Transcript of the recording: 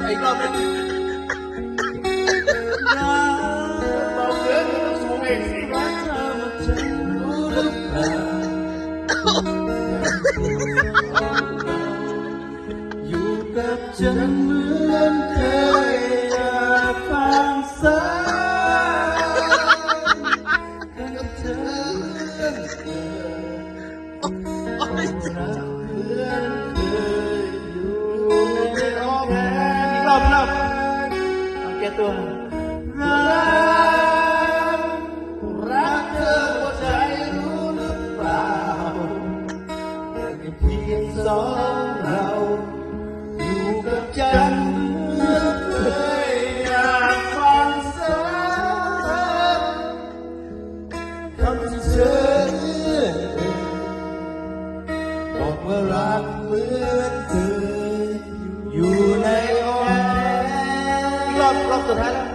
อีกรอบนึงเราเดินต้องสูงเองสิว่าเธอมาถึงรู้หรือเปล่าอยู่กับฉันเหมือนเคยอยากฟังซ้ำกับเธอรักเพื่อนเคยอยู่ในอ้อมแขนอีกรอบเอาแก้ตัวรักเธอหัวใจรู้หรือเปล่าแต่เพียงสองเราอยู่กับฉันเหมือนเคยอยากฟังซ้ำคำที่เธอบอกว่ารักเหมือนเคยอยู่ในอ้อมแขนอีกรอบสุดท้ายแล้ว